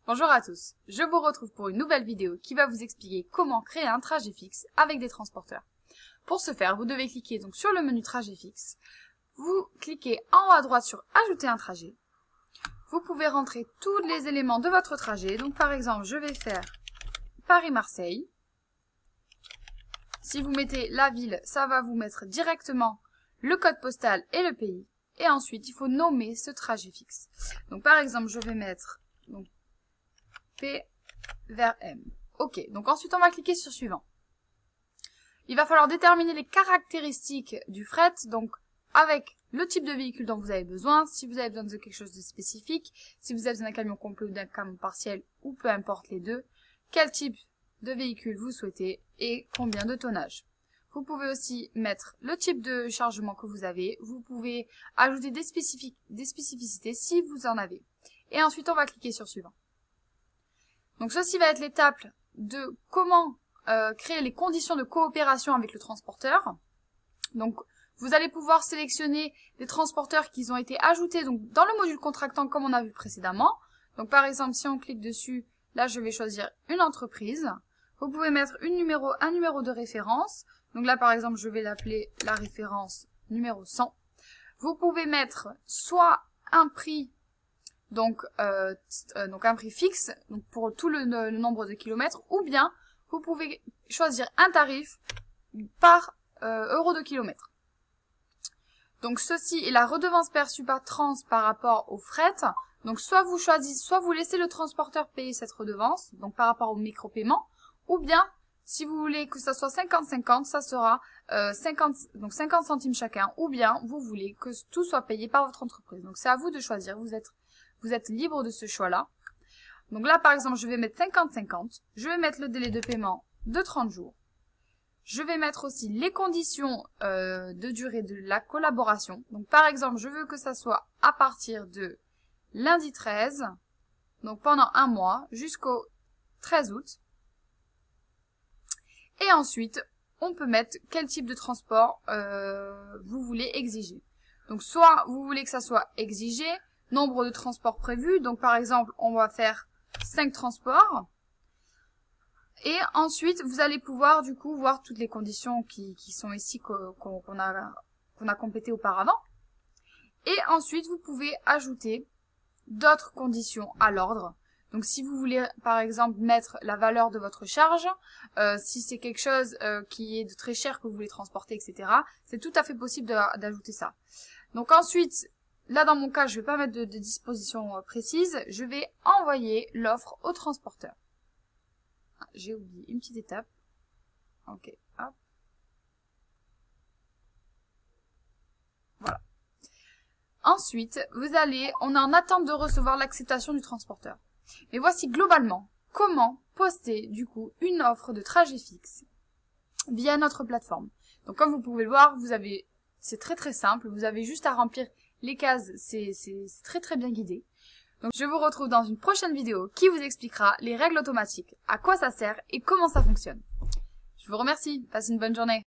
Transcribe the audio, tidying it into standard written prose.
Bonjour à tous, je vous retrouve pour une nouvelle vidéo qui va vous expliquer comment créer un trajet fixe avec des transporteurs. Pour ce faire, vous devez cliquer donc sur le menu trajet fixe, vous cliquez en haut à droite sur ajouter un trajet. Vous pouvez rentrer tous les éléments de votre trajet, donc par exemple je vais faire Paris-Marseille. Si vous mettez la ville, ça va vous mettre directement le code postal et le pays. Et ensuite, il faut nommer ce trajet fixe. Donc par exemple, je vais mettre donc, P vers M. Ok, donc ensuite on va cliquer sur suivant. Il va falloir déterminer les caractéristiques du fret, donc avec le type de véhicule dont vous avez besoin, si vous avez besoin de quelque chose de spécifique, si vous avez besoin d'un camion complet ou d'un camion partiel, ou peu importe les deux, quel type de véhicule vous souhaitez et combien de tonnage. Vous pouvez aussi mettre le type de chargement que vous avez, vous pouvez ajouter des spécificités si vous en avez. Et ensuite on va cliquer sur suivant. Donc ceci va être l'étape de comment créer les conditions de coopération avec le transporteur. Donc vous allez pouvoir sélectionner des transporteurs qui ont été ajoutés donc, dans le module contractant comme on a vu précédemment. Donc par exemple si on clique dessus, là je vais choisir une entreprise. Vous pouvez mettre un numéro de référence. Donc là par exemple je vais l'appeler la référence numéro 100. Vous pouvez mettre soit un prix donc un prix fixe donc pour tout le nombre de kilomètres, ou bien vous pouvez choisir un tarif par euro de kilomètre. Donc ceci est la redevance perçue par Trans par rapport au fret. Donc soit vous choisissez, soit vous laissez le transporteur payer cette redevance, donc par rapport au micro-paiement, ou bien si vous voulez que ça soit 50-50, ça sera 50 centimes chacun, ou bien vous voulez que tout soit payé par votre entreprise. Donc c'est à vous de choisir, vous êtes libre de ce choix-là. Donc là, par exemple, je vais mettre 50-50. Je vais mettre le délai de paiement de 30 jours. Je vais mettre aussi les conditions de durée de la collaboration. Donc par exemple, je veux que ça soit à partir de lundi 13, donc pendant un mois, jusqu'au 13 août. Et ensuite, on peut mettre quel type de transport vous voulez exiger. Donc soit vous voulez que ça soit exigé, nombre de transports prévus, donc par exemple on va faire 5 transports, et ensuite vous allez pouvoir du coup voir toutes les conditions qui sont ici qu'on a complétées auparavant, et ensuite vous pouvez ajouter d'autres conditions à l'ordre. Donc si vous voulez par exemple mettre la valeur de votre charge, si c'est quelque chose qui est de très cher que vous voulez transporter, etc., c'est tout à fait possible d'ajouter ça. Donc ensuite, là, dans mon cas, je ne vais pas mettre de disposition précise. Je vais envoyer l'offre au transporteur. Ah, j'ai oublié une petite étape. Ok, hop. Voilà. Ensuite, on est en attente de recevoir l'acceptation du transporteur. Mais voici globalement comment poster, du coup, une offre de trajet fixe via notre plateforme. Donc, comme vous pouvez le voir, c'est très simple. Vous avez juste à remplir les cases, c'est très bien guidé. Donc je vous retrouve dans une prochaine vidéo qui vous expliquera les règles automatiques, à quoi ça sert et comment ça fonctionne. Je vous remercie, passez une bonne journée.